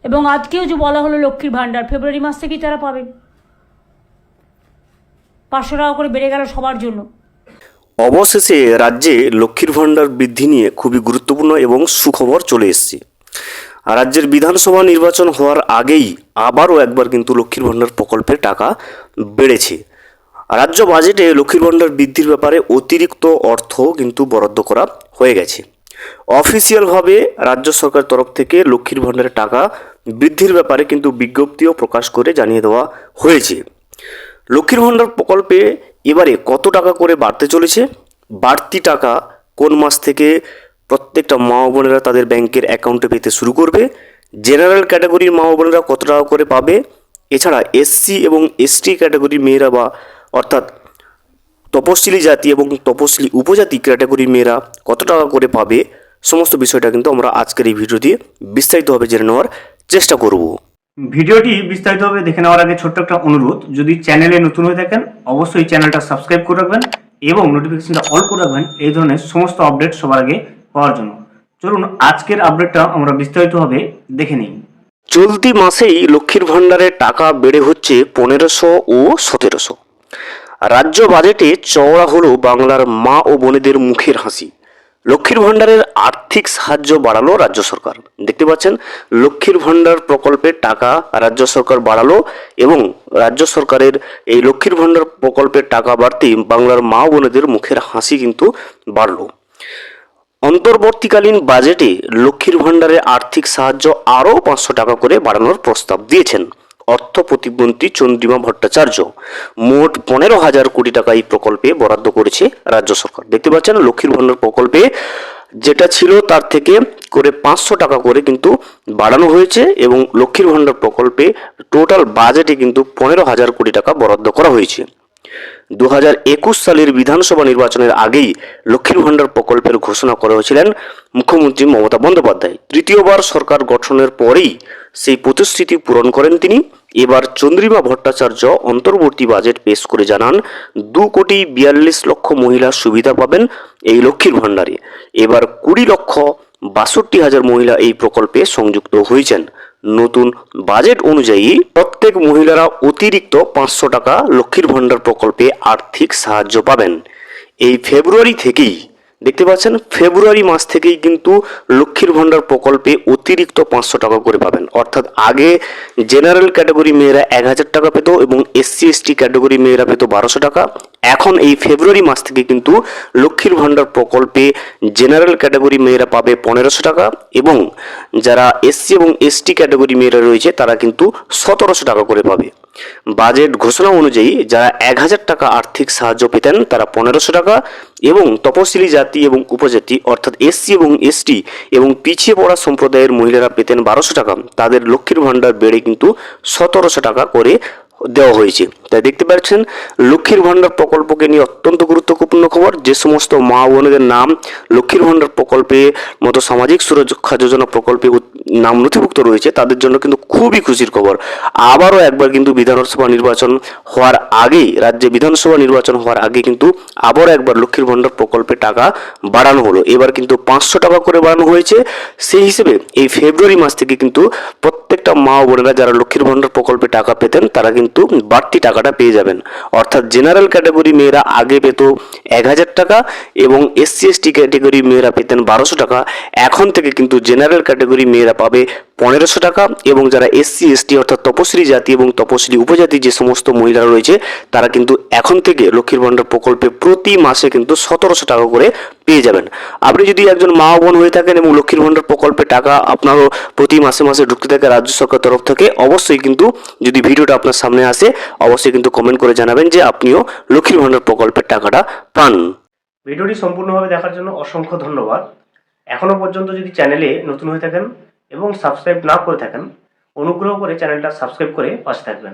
এবং আজকেও যে বলা হলো লক্ষ্মীর ভাণ্ডার ফেব্রুয়ারি মাস থেকেই তারা পাবে। 500 টাকা করে বেড়ে গেল সবার জন্য। অবশেষে রাজ্যে লক্ষ্মীর ভাণ্ডার বৃদ্ধি নিয়ে খুবই গুরুত্বপূর্ণ এবং সুখবর চলে এসেছে। রাজ্যের বিধানসভা নির্বাচন হওয়ার আগেই আবারও একবার কিন্তু লক্ষ্মীর ভাণ্ডার প্রকল্পের টাকা বেড়েছে। রাজ্য বাজেটে লক্ষ্মীর ভাণ্ডার বৃদ্ধির ব্যাপারে অতিরিক্ত অর্থ কিন্তু বরাদ্দ করা হয়ে গেছে। অফিসিয়ালভাবে রাজ্য সরকার তরফ থেকে লক্ষ্মীর ভাণ্ডারের টাকা বৃদ্ধির ব্যাপারে কিন্তু বিজ্ঞপ্তিও প্রকাশ করে জানিয়ে দেওয়া হয়েছে। লক্ষ্মীর ভাণ্ডার প্রকল্পে এবারে কত টাকা করে বাড়তে চলেছে, বাড়তি টাকা কোন মাস থেকে প্রত্যেকটা মা বোনেরা তাদের ব্যাংকের অ্যাকাউন্টে পেতে শুরু করবে, জেনারেল ক্যাটাগরির মা বোনেরা কত টাকা করে পাবে, এছাড়া এসসি এবং এসটি ক্যাটাগরির মেয়েরা বা অর্থাৎ তপশিলি জাতি এবং তপশিলি উপজাতি ক্যাটাগরির মেয়েরা কত টাকা করে পাবে, সমস্ত বিষয়টা কিন্তু আমরা আজকের এই ভিডিও দিয়ে বিস্তারিতভাবে জেনে নেওয়ার চেষ্টা করব। ভিডিওটি বিস্তারিতভাবে দেখে নেওয়ার আগে ছোট্ট একটা অনুরোধ, যদি চ্যানেলে নতুন হয়ে থাকেন অবশ্যই চ্যানেলটা সাবস্ক্রাইব করে রাখবেন এবং নোটিফিকেশনটা অল করে রাখবেন এই ধরনের সমস্ত আপডেট সবার আগে পাওয়ার জন্য। চলুন আজকের আপডেটটা আমরা বিস্তারিতভাবে দেখে নিই। চলতি মাসেই লক্ষ্মীর ভাণ্ডারের টাকা বেড়ে হচ্ছে 1500 ও 1700। রাজ্য বাজেটে চওড়া হলো বাংলার মা ও বোনেদের মুখের হাসি। লক্ষ্মীর ভাণ্ডারের আর্থিক সাহায্য বাড়ালো রাজ্য সরকার। দেখতে পাচ্ছেন লক্ষ্মীর ভাণ্ডার প্রকল্পের টাকা রাজ্য সরকার বাড়ালো এবং রাজ্য সরকারের এই লক্ষ্মীর ভাণ্ডার প্রকল্পের টাকা বাড়তেই বাংলার মা বোনেদের মুখের হাসি কিন্তু বাড়লো। অন্তর্বর্তীকালীন বাজেটে লক্ষ্মীর ভাণ্ডারে আর্থিক সাহায্য আরও 500 টাকা করে বাড়ানোর প্রস্তাব দিয়েছেন অর্থ প্রতিমন্ত্রী চন্দ্রিমা ভট্টাচার্য। মোট 15,000 কোটি টাকা এই প্রকল্পে বরাদ্দ করেছে রাজ্য সরকার। দেখতে পাচ্ছেন লক্ষ্মীর ভাণ্ডার প্রকল্পে যেটা ছিল তার থেকে করে 500 টাকা করে কিন্তু বাড়ানো হয়েছে এবং লক্ষ্মীর ভাণ্ডার প্রকল্পে টোটাল বাজেটে কিন্তু 15,000 কোটি টাকা বরাদ্দ করা হয়েছে। 2021 সালের বিধানসভা নির্বাচনের আগেই লক্ষ্মীর ভাণ্ডার প্রকল্পের ঘোষণা করেছিলেন মুখ্যমন্ত্রী মমতা বন্দ্যোপাধ্যায়। তৃতীয়বার সরকার গঠনের পরেই সেই প্রতিশ্রুতি পূরণ করেন তিনি। এবার চন্দ্রিমা ভট্টাচার্য অন্তর্বর্তী বাজেট পেশ করে জানান 2,42,00,000 মহিলা সুবিধা পাবেন এই লক্ষ্মীর ভাণ্ডারে। এবার 20,62,000 মহিলা এই প্রকল্পে সংযুক্ত হয়েছেন। নতুন বাজেট অনুযায়ী প্রত্যেক মহিলারা অতিরিক্ত 500 টাকা লক্ষ্মীর ভাণ্ডার প্রকল্পে আর্থিক সাহায্য পাবেন। এই ফেব্রুয়ারি থেকেই দেখতে পাচ্ছেন ফেব্রুয়ারি মাস থেকেই কিন্তু লক্ষ্মীর ভাণ্ডার প্রকল্পে অতিরিক্ত 500 টাকা করে পাবেন। অর্থাৎ আগে জেনারেল ক্যাটাগরি মেয়েরা 1000 টাকা পেত এবং এসসি এসটি ক্যাটাগরি মেয়েরা পেত 1200 টাকা। এখন এই ফেব্রুয়ারি মাস থেকে কিন্তু লক্ষ্মীর ভাণ্ডার প্রকল্পে জেনারেল ক্যাটাগরি মেয়েরা পাবে 1500 টাকা এবং যারা এসসি এবং এসটি ক্যাটাগরি মেয়েরা রয়েছে তারা কিন্তু 1700 টাকা করে পাবে। বাজেট ঘোষণা অনুযায়ী যারা 1000 টাকা আর্থিক সাহায্য পেতেন তারা 1500 টাকা এবং তপশিলি জাতি এবং উপজাতি অর্থাৎ এসসি এবং এসটি এবং পিছিয়ে পড়া সম্প্রদায়ের মহিলারা পেতেন 1200 টাকা, তাদের লক্ষ্মীর ভাণ্ডার বেড়ে কিন্তু 1700 টাকা করে দেওয়া হয়েছে। তাই দেখতে পাচ্ছেন লক্ষ্মীর ভাণ্ডার প্রকল্পকে নিয়ে অত্যন্ত গুরুত্বপূর্ণ খবর। যে সমস্ত মা বোনেদের নাম লক্ষ্মীর ভাণ্ডার প্রকল্পে মতো সামাজিক সুরক্ষা যোজনা প্রকল্পে নাম নথিভুক্ত রয়েছে তাদের জন্য কিন্তু খুবই খুশির খবর। আবারও একবার কিন্তু বিধানসভা নির্বাচন হওয়ার আগেই রাজ্যে বিধানসভা নির্বাচন হওয়ার আগে কিন্তু আবারও একবার লক্ষ্মীর ভাণ্ডার প্রকল্পে টাকা বাড়ানো হলো। এবার কিন্তু 500 টাকা করে বাড়ানো হয়েছে। সেই হিসেবে এই ফেব্রুয়ারি মাস থেকে কিন্তু প্রত্যেকটা মা বোনেরা যারা লক্ষ্মীর ভাণ্ডার প্রকল্পে টাকা পেতেন তারা কিন্তু বাড়তি টাকাটা পেয়ে যাবেন। অর্থাৎ জেনারেল ক্যাটাগরি মেয়েরা আগে পেত 1000 টাকা এবং এসসি এসটি ক্যাটাগরি মেয়েরা পেতেন 1200 টাকা। এখন থেকে কিন্তু জেনারেল ক্যাটাগরি মেয়েরা পাবে 1500 টাকা এবং যারা এসসি এসটি অর্থাৎ তপশিলি জাতি এবং তপশিলি উপজাতি যে সমস্ত মহিলারা রয়েছে তারা কিন্তু এখন থেকে লক্ষ্মীর ভাণ্ডার প্রকল্পে প্রতি মাসে কিন্তু 1700 টাকা করে পেয়ে যাবেন। আপনি যদি একজন মা বোন হয়ে থাকেন এবং লক্ষ্মীর ভাণ্ডার প্রকল্পে টাকা আপনারও প্রতি মাসে মাসে ঢুকতে থাকে রাজ্য সরকার তরফ থেকে, অবশ্যই কিন্তু যদি ভিডিওটা আপনার সামনে আসে অবশ্যই কিন্তু কমেন্ট করে জানাবেন যে আপনিও লক্ষ্মীর ভাণ্ডার প্রকল্পের টাকাটা পান। ভিডিওটি সম্পূর্ণভাবে দেখার জন্য অসংখ্য ধন্যবাদ। এখনো পর্যন্ত যদি চ্যানেলে নতুন হয়ে থাকেন এবং সাবস্ক্রাইব না করে থাকেন অনুগ্রহ করে চ্যানেলটা সাবস্ক্রাইব করে পাশে থাকবেন।